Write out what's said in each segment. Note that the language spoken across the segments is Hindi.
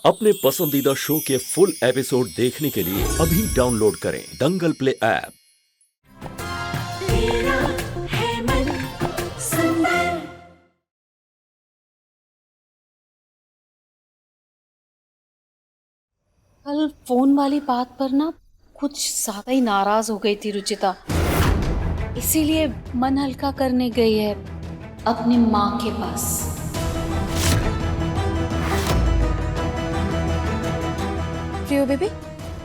अपने पसंदीदा शो के फुल एपिसोड देखने के लिए अभी डाउनलोड करें दंगल प्ले ऐप। तेरा है मन सुंदर। कल फोन वाली बात पर ना कुछ ज्यादा ही नाराज हो गई थी रुचिता, इसीलिए मन हल्का करने गई है अपनी माँ के पास। प्रियो बेबी,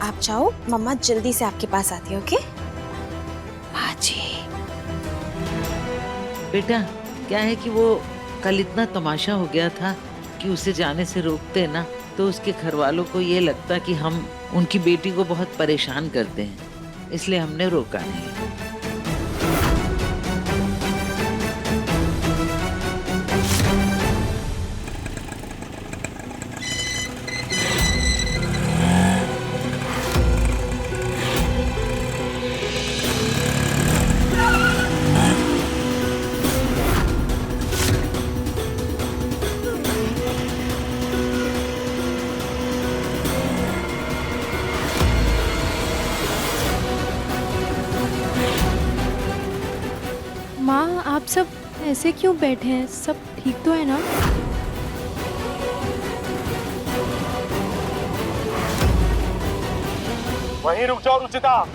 आप जाओ, मम्मा जल्दी से आपके पास आती है। ओके बाजी, बेटा, क्या है कि वो कल इतना तमाशा हो गया था कि उसे जाने से रोकते ना तो उसके घर वालों को ये लगता कि हम उनकी बेटी को बहुत परेशान करते हैं, इसलिए हमने रोका नहीं। माँ, आप सब ऐसे क्यों बैठे हैं? सब ठीक तो है ना? वहीं रुक जाओ रुचिता।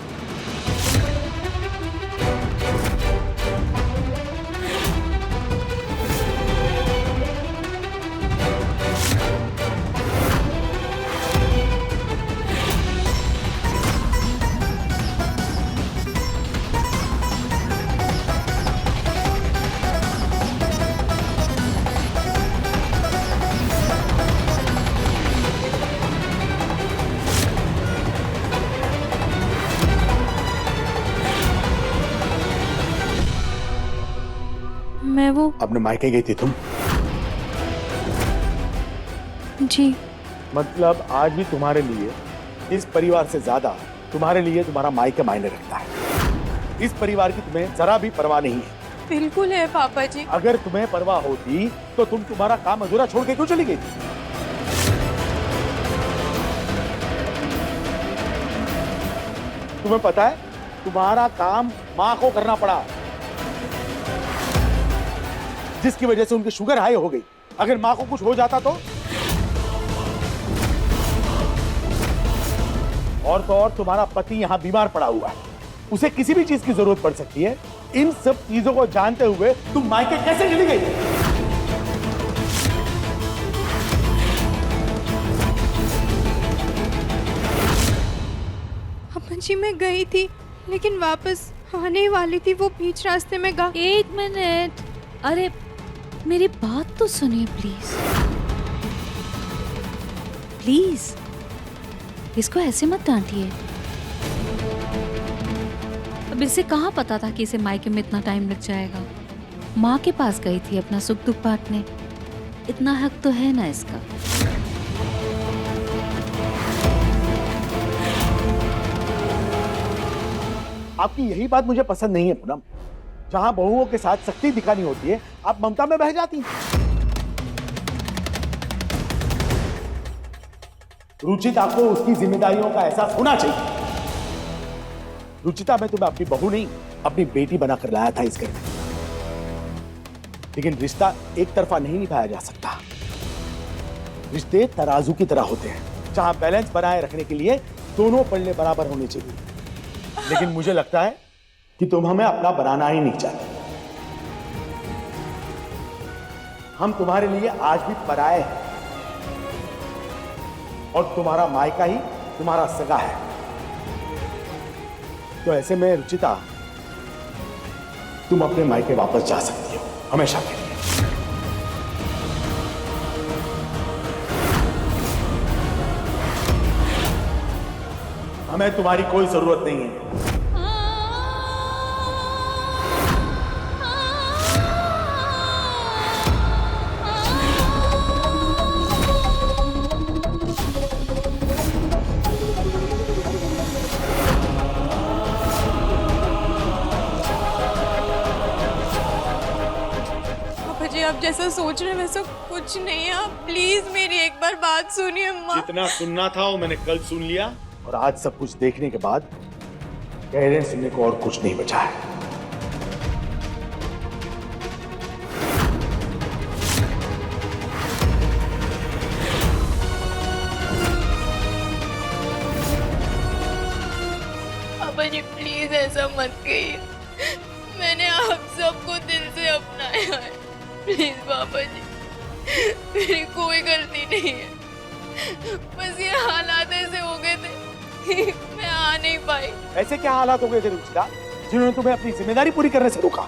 मैं वो अपने मायके गई थी तुम? जी, मतलब आज भी तुम्हारे लिए इस परिवार से ज्यादा तुम्हारे लिए तुम्हारा मायके मायने रखता है। इस परिवार की तुम्हें जरा भी परवाह नहीं है। बिल्कुल है पापा जी। अगर तुम्हें परवाह होती तो तुम तुम्हारा काम अधूरा छोड़ के क्यों चली गई थी? तुम्हें पता है तुम्हारा काम माँ को करना पड़ा, जिसकी वजह से उनकी शुगर हाई हो गई। अगर माँ को कुछ हो जाता तो और तुम्हारा पति यहाँ बीमार पड़ा हुआ है, उसे किसी भी चीज की जरूरत पड़ सकती है। इन सब चीजों को जानते हुए तुम मायके कैसे चली गई? पापा जी, मैं गई थी लेकिन वापस आने वाली थी, वो बीच रास्ते में गा। एक मिनट, अरे मेरी बात तो सुनिए प्लीज प्लीज, इसको ऐसे मत डांटिए। अब इसे कहाँ पता था कि इसे मायके में इतना टाइम लग जाएगा। माँ के पास गई थी अपना सुख दुख बांटने, इतना हक तो है ना इसका। आपकी यही बात मुझे पसंद नहीं है पूनम। जहां बहुओं के साथ सख्ती दिखानी होती है, आप ममता में बह जाती हैं। रुचिता को उसकी जिम्मेदारियों का एहसास होना चाहिए। रुचिता, मैं तुम्हें अपनी बहू नहीं, अपनी बेटी बनाकर लाया था इस घर में। लेकिन रिश्ता एक तरफा नहीं निभाया जा सकता। रिश्ते तराजू की तरह होते हैं, जहां बैलेंस बनाए रखने के लिए दोनों पल्ले बराबर होने चाहिए। लेकिन मुझे लगता है कि तुम हमें अपना बनाना ही नहीं चाहते। हम तुम्हारे लिए आज भी पराये हैं और तुम्हारा मायका ही तुम्हारा सगा है। तो ऐसे में रुचिता, तुम अपने मायके वापस जा सकती हो हमेशा के लिए। हमें तुम्हारी कोई जरूरत नहीं है। आप जैसा सोच रहे हैं वैसा कुछ नहीं है। आप प्लीज मेरी एक बार बात सुनिए अम्मा। जितना सुनना था वो मैंने कल सुन लिया, और आज सब कुछ देखने के बाद गहरे सुनने को और कुछ नहीं बचा है। पापा जी प्लीज ऐसा मत कहिए, मैंने आप सबको दिल से अपनाया है। प्लीज पापा जी, मेरी कोई गलती नहीं है, बस ये हालात ऐसे हो गए थे, मैं आ नहीं पाई। ऐसे क्या हालात हो गए थे रुचिता जिन्होंने तुम्हें अपनी जिम्मेदारी पूरी करने से रोका?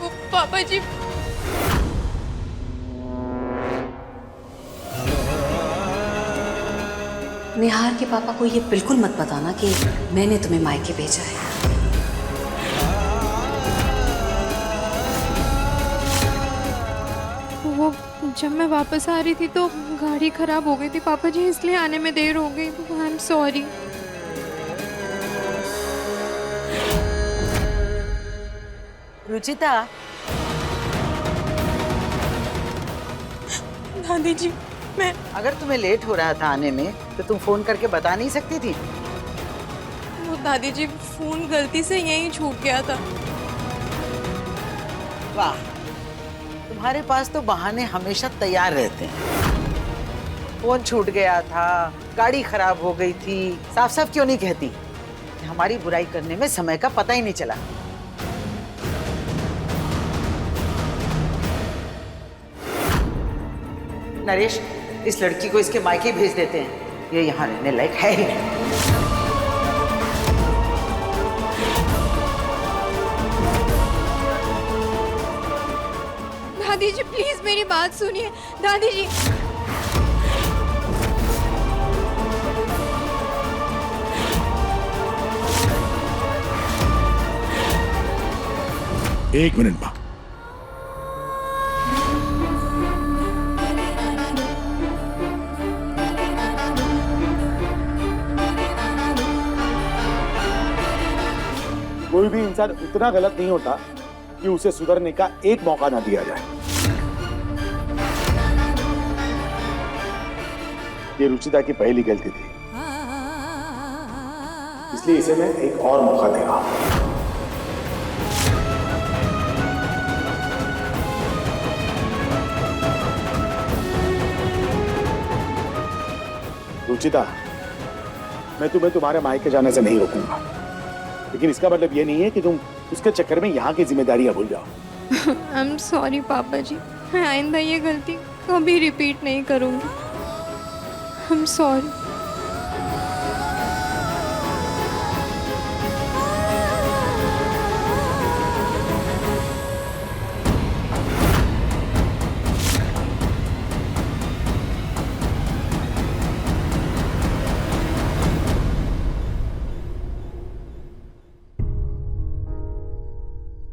वो पापा जी, निहार के पापा को ये बिल्कुल मत बताना कि मैंने तुम्हें मायके भेजा है। वो जब मैं वापस आ रही थी तो गाड़ी खराब हो गई थी पापा जी, इसलिए आने में देर हो गई। आई एम सॉरी। रुचिता, दादी जी मैं, अगर तुम्हें लेट हो रहा था आने में तो तुम फोन करके बता नहीं सकती थी? वो दादी जी फोन गलती से यहीं छूट गया था। वाह, तुम्हारे पास तो बहाने हमेशा तैयार रहते हैं। फोन छूट गया था, गाड़ी खराब हो गई थी, साफ साफ क्यों नहीं कहती? हमारी बुराई करने में समय का पता ही नहीं चला। नरेश, इस लड़की को इसके मायके भेज देते हैं, ये यहाँ रहने लायक है ही नहीं। दादी जी प्लीज मेरी बात सुनिए। दादी जी, एक मिनट मां। कोई भी इंसान उतना गलत नहीं होता कि उसे सुधरने का एक मौका ना दिया जाए। ये रुचिता की पहली गलती थी, इसलिए इसे मैं एक और मौका दे रहा हूं। रुचिता, मैं तुम्हें तुम्हारे मायके जाने से नहीं रोकूंगा, लेकिन इसका मतलब ये नहीं है कि तुम उसके चक्कर में यहाँ की जिम्मेदारियां भूल जाओ। आई एम सॉरी पापा जी, मैं आइंदा ये गलती कभी रिपीट नहीं करूंगी। I am sorry.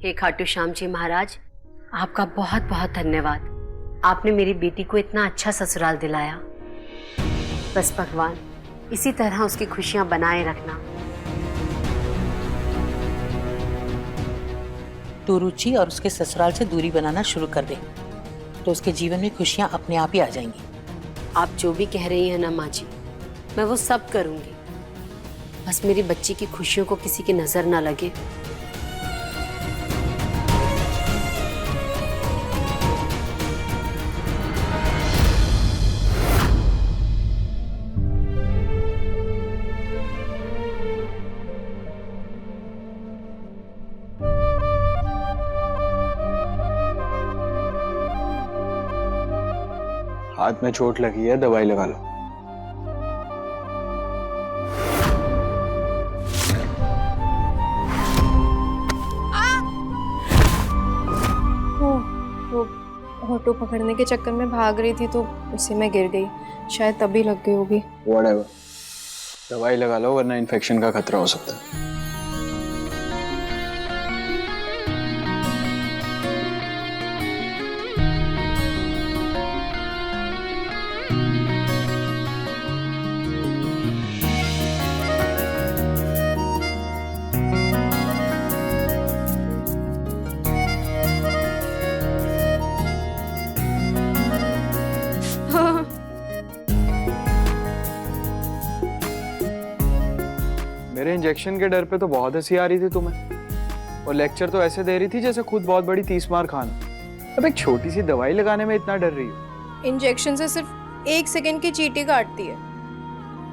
हे खाटू श्याम जी महाराज, आपका बहुत बहुत धन्यवाद। आपने मेरी बेटी को इतना अच्छा ससुराल दिलाया। बस भगवान इसी तरह उसकी खुशियां बनाए रखना। तो रुचि और उसके ससुराल से दूरी बनाना शुरू कर दे, तो उसके जीवन में खुशियां अपने आप ही आ जाएंगी। आप जो भी कह रही हैं ना माँ जी, मैं वो सब करूंगी। बस मेरी बच्ची की खुशियों को किसी की नजर ना लगे। हाथ में चोट लगी है, दवाई लगा लो। वो ऑटो पकड़ने के चक्कर में भाग रही थी तो उसी में गिर गई, शायद तभी लग गई होगी। व्हाटएवर, दवाई लगा लो वरना इन्फेक्शन का खतरा हो सकता है। मेरे इंजेक्शन के डर पे तो बहुत हंसी आ रही थी तुम्हें, और लेक्चर तो ऐसे दे रही थी जैसे खुद बहुत बड़ी 30 मार खाना। अब एक छोटी सी दवाई लगाने में इतना डर रही हो? इंजेक्शन से सिर्फ 1 सेकंड की चींटी काटती है,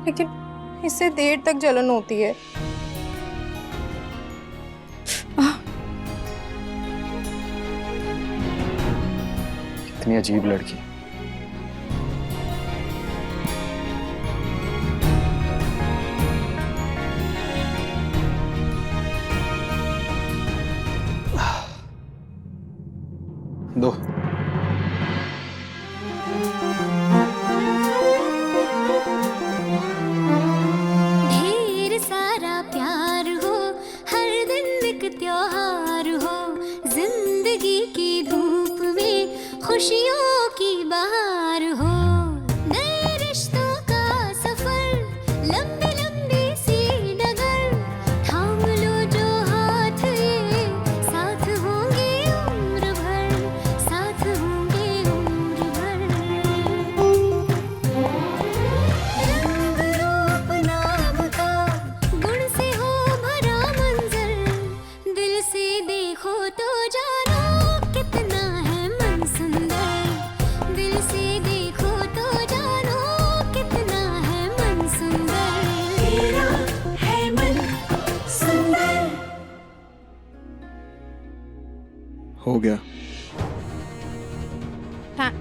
लेकिन इससे देर तक जलन होती है। इतनी अजीब लड़की। दो। ढेर सारा प्यार हो, हर दिन एक त्योहार हो, जिंदगी की धूप में खुशियों की बहार हो, नए रिश्तों का सफर, लंबी लंबी सी डगर, थाम लो जो हाथ ये, साथ होंगे उम्र भर, साथ होंगे उम्र भर। रंग रूप नाम का गुण से हो भरा मंजर, दिल से देखो तो जानो कितना है मन सुंदर, दिल से देखो तो जानो कितना है मन सुंदर, तेरा है मन सुंदर। हो गया। हाँ।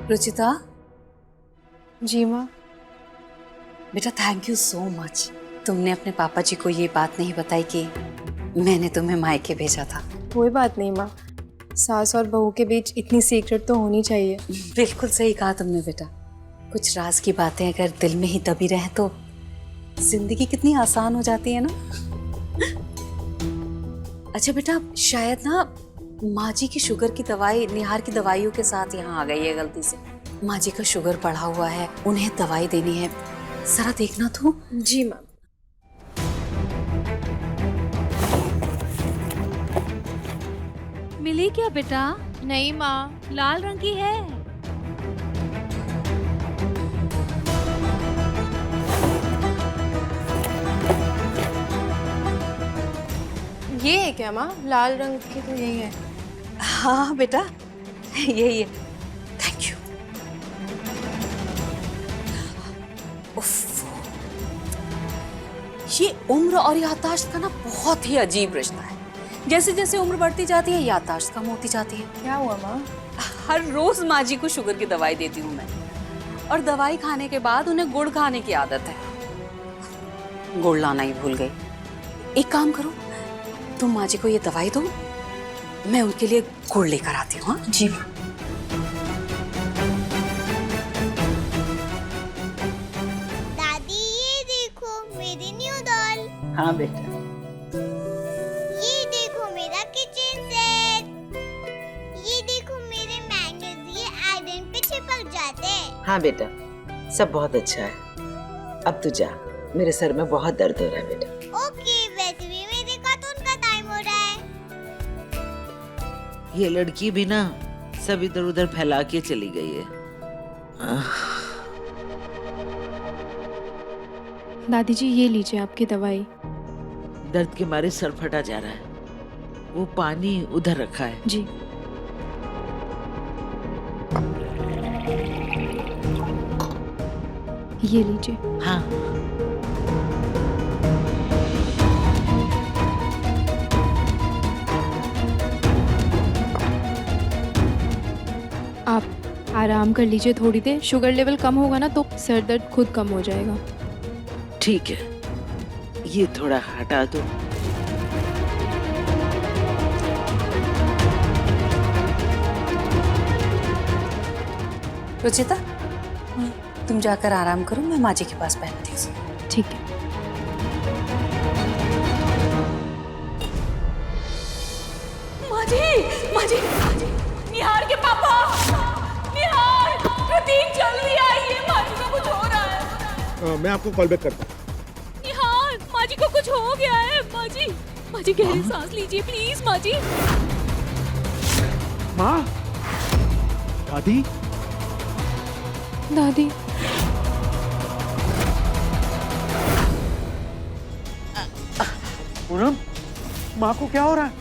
रुचिता, जी माँ। बेटा थैंक यू सो मच। तुमने अपने पापा जी को ये बात नहीं बताई कि मैंने तुम्हें मायके भेजा था। कोई बात नहीं माँ, सास और बहू के बीच इतनी सीक्रेट तो होनी चाहिए। बिल्कुल सही कहा तुमने बेटा। कुछ राज की बातें अगर दिल में ही दबी रहे तो जिंदगी कितनी आसान हो जाती है ना। अच्छा बेटा, शायद ना माँ जी की शुगर की दवाई निहार की दवाइयों के साथ यहाँ आ गई है गलती से। माँ जी का शुगर बढ़ा हुआ है, उन्हें दवाई देनी है, जरा देखना तो। जी माँ। मिली क्या बेटा? नहीं माँ। लाल रंग की है। ये है क्या माँ? लाल रंग की तो यही है। हाँ बेटा, यही है। Thank you. ये उम्र और याददाश्त का ना बहुत ही अजीब रिश्ता है। जैसे जैसे उम्र बढ़ती जाती है याददाश्त कम होती जाती है। क्या हुआ माँ? हर रोज माँ जी को शुगर की दवाई देती हूँ मैं, और दवाई खाने के बाद उन्हें गुड़ खाने की आदत है। गुड़ लाना ही भूल गई। एक काम करो, तुम माँ जी को ये दवाई दो, मैं उनके लिए गुड़ लेकर आती हूँ। हाँ जी। दादी ये देखो मेरी न्यू डॉल, हाँ बेटा। ये देखो मेरा किचन सेट, ये देखो मेरे मैंगोज, ये आयरन पे चिपक जाते हैं। हाँ बेटा, सब बहुत अच्छा है। अब तू जा, मेरे सर में बहुत दर्द हो रहा है बेटा। ओके, वैसे भी मेरे कार्टून का टाइम हो रहा है। ये लड़की भी ना सब इधर उधर फैला के चली गई है। दादी जी ये लीजिए आपकी दवाई। दर्द के मारे सर फटा जा रहा है। वो पानी उधर रखा है। जी। ये लीजिए। हाँ। आप आराम कर लीजिए थोड़ी देर, शुगर लेवल कम होगा ना तो सर दर्द खुद कम हो जाएगा। ठीक है, ये थोड़ा हटा दो। रुचिता, तुम जाकर आराम करो, मैं माँ जी के पास बैठती हूँ। ठीक है। माँ जी, माँ जी, निहार के पापा, निहार, प्रतीक जल्दी आइए, माँ जी को कुछ हो रहा है। मैं आपको कॉल बैक करता हूँ। निहार, माँ जी को कुछ हो गया है। माँ जी गहरी सांस लीजिए प्लीज। माँ जी, माँ, दादी दादी पूनम, माँ को क्या हो रहा है?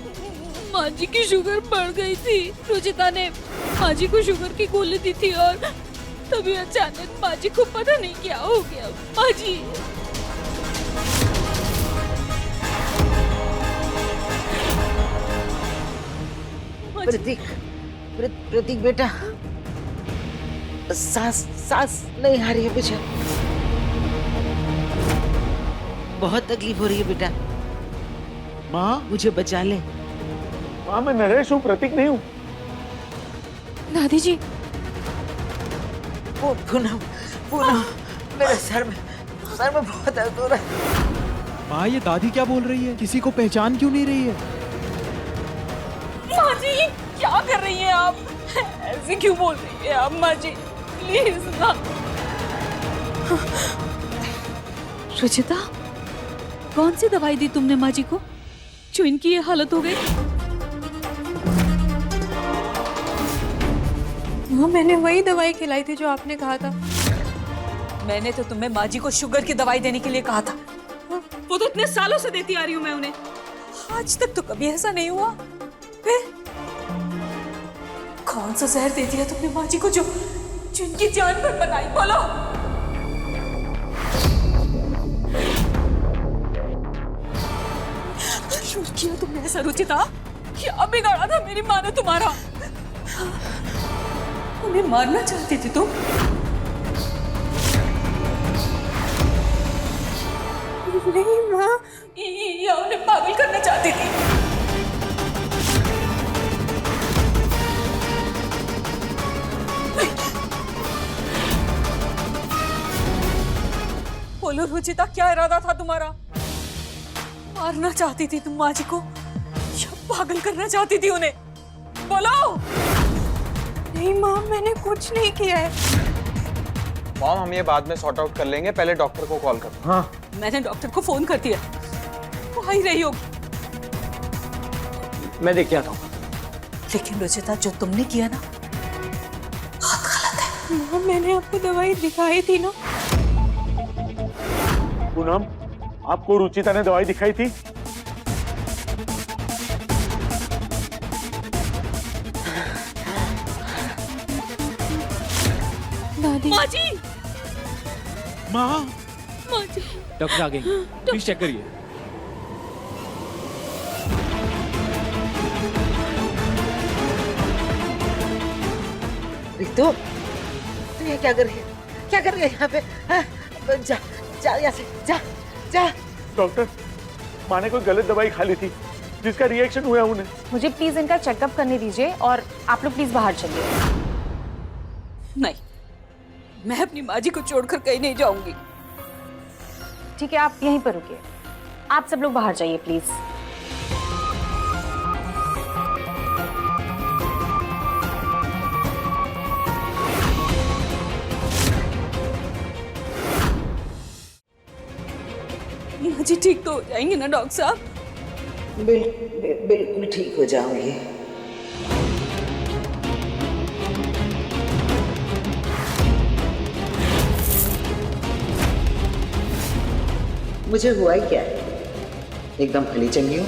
माँ जी की शुगर बढ़ गई थी। रुचिता ने माँ जी को शुगर की गोली दी थी और तभी अचानक माँ जी को पता नहीं क्या हो गया। माँ जी प्रतीक, प्रतीक बेटा, सांस नहीं आ रही है मुझे, बहुत तकलीफ हो रही है बेटा। माँ मुझे बचा ले। माँ मैं नरेश हूँ, प्रतीक नहीं हूँ। दादी जी वो पूनम, पूनम, मेरे सर में बहुत दर्द हो रहा है। माँ ये दादी क्या बोल रही है? किसी को पहचान क्यों नहीं रही है? माँ जी ये क्या कर रही हैं आप? ऐसे क्यों बोल रही है आप माँ जी? प्लीज ना। रुचिता, कौन सी दवाई दी तुमने माँ जी को जो इनकी ये हालत हो गई? हाँ, मैंने वही दवाई खिलाई थी जो आपने कहा था। मैंने तो तुम्हें माँ जी को शुगर की दवाई देने के लिए कहा था। वो तो इतने सालों से देती आ रही हूँ मैं उन्हें। आज तक तो कभी ऐसा नहीं हुआ। फिर कौन सा जहर दे दिया तुमने माँ जी को जो इनकी जान पर बनाई? बोलो। क्यों किया तुमने ऐसा रुचिता? क्या बिगाड़ा था मेरी माँ ने तुम्हारा? उन्हें मारना चाहती थी तुम? नहीं माँ, या उन्हें पागल करना चाहती थी? बोलो रुचिता, क्या इरादा था तुम्हारा? मारना चाहती थी तुम माँ जी को या पागल करना चाहती थी उन्हें? बोलो। नहीं माँ, मैंने कुछ नहीं किया है। मॉम हम ये बाद में सॉर्ट आउट कर लेंगे, पहले डॉक्टर को कॉल करो। हाँ मैंने डॉक्टर को फोन कर दिया, वो आ ही रही होगी। मैं देख के आता हूँ। लेकिन रुचिता, जो तुमने किया ना बहुत गलत है। माँ, मैंने आपको दवाई दिखाई थी ना। पूनम, आपको रुचिता ने दवाई दिखाई थी? दादी माँ जी, माँ माँ जी, डॉक्टर आ गए, प्लीज चेक करिए। रितु, तू ये क्या कर रही है? क्या कर रही है यहाँ पे? हाँ? जा जा यहाँ से, जा जा। डॉक्टर, माँ ने कोई गलत दवाई खा ली थी जिसका रिएक्शन हुआ उन्हें। मुझे प्लीज इनका चेकअप करने दीजिए और आप लोग प्लीज बाहर चलिए। नहीं, मैं अपनी माँ जी को छोड़कर कहीं नहीं जाऊंगी। ठीक है, आप यहीं पर रुकिए। आप सब लोग बाहर जाइए प्लीज। माँ जी ठीक तो हो जाएंगे ना डॉक्टर साहब? बिल्कुल ठीक हो जाऊंगी। मुझे हुआ ही क्या है? एकदम खली चंगी हूँ।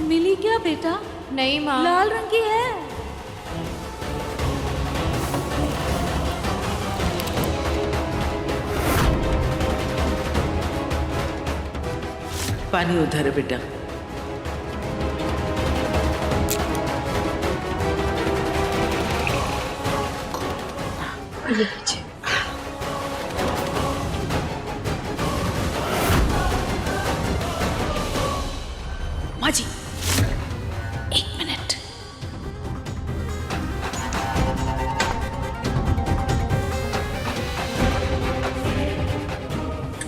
मिली क्या बेटा? नहीं माँ, लाल रंग की है। पानी उधर है बेटा। माँ जी, एक मिनट।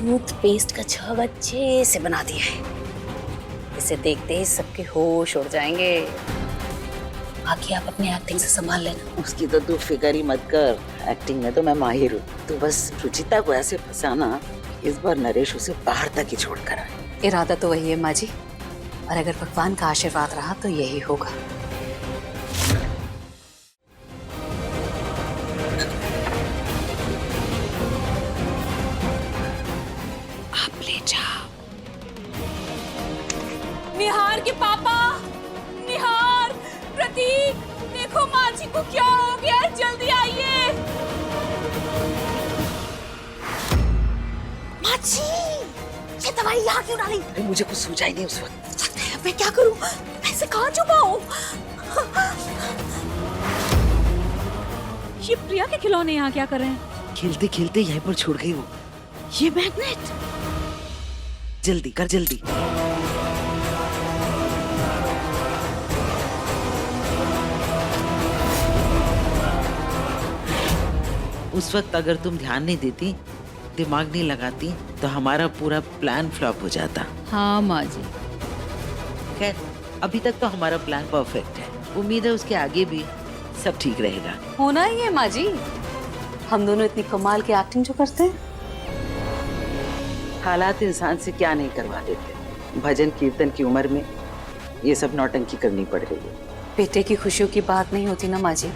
टूथपेस्ट का छाव अच्छे से बना दिया है। इसे देखते ही सबके होश उड़ जाएंगे। बाकी आप अपनी एक्टिंग से संभाल लेना। उसकी तो तू फिक्र ही मत कर, एक्टिंग में तो मैं माहिर हूँ। तू बस रुचिता को ऐसे फंसाना, इस बार नरेश उसे बाहर तक ही छोड़ कर आए। इरादा तो वही है माँ जी, और अगर भगवान का आशीर्वाद रहा तो यही होगा। आप ले जाओ। निहार के पापा, निहार, प्रतीक, देखो माँ जी को क्या हो गया, जल्दी आइए। माँ जी, ये दवाई यहाँ क्यों डाली? अरे मुझे कुछ सूझा ही नहीं उस वक्त। मैं क्या करूं? ऐसे कहाँ छुपाऊं? ये प्रिया के खिलौने यहाँ क्या कर रहे हैं? खेलते खेलते यहीं पर छोड़ गई वो। ये मैग्नेट। जल्दी कर जल्दी। उस वक्त अगर तुम ध्यान नहीं देती, दिमाग नहीं लगाती, तो हमारा पूरा प्लान फ्लॉप हो जाता। हाँ माँ जी। खैर, अभी तक तो हमारा प्लान परफेक्ट है। उम्मीद है उसके आगे भी सब ठीक रहेगा। होना ही है माँ जी, हम दोनों इतनी कमाल की एक्टिंग जो करते हैं। हालात इंसान से क्या नहीं करवा देते। भजन कीर्तन की उम्र में ये सब नौटंकी करनी पड़ रही है। बेटे की खुशियों की बात नहीं होती ना माँ जी,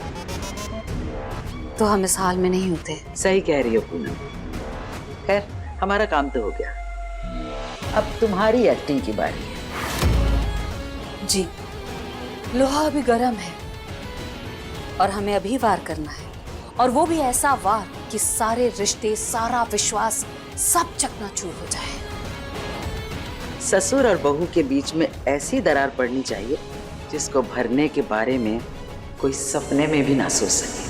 तो हम इस हाल में नहीं होते। सही कह रही हो पूनम। खैर, हमारा काम तो हो गया, अब तुम्हारी एक्टिंग की बारी है। जी, लोहा अभी गर्म है और हमें अभी वार करना है, और वो भी ऐसा वार कि सारे रिश्ते, सारा विश्वास सब चकनाचूर हो जाए। ससुर और बहू के बीच में ऐसी दरार पड़नी चाहिए जिसको भरने के बारे में कोई सपने में भी ना सोच सके।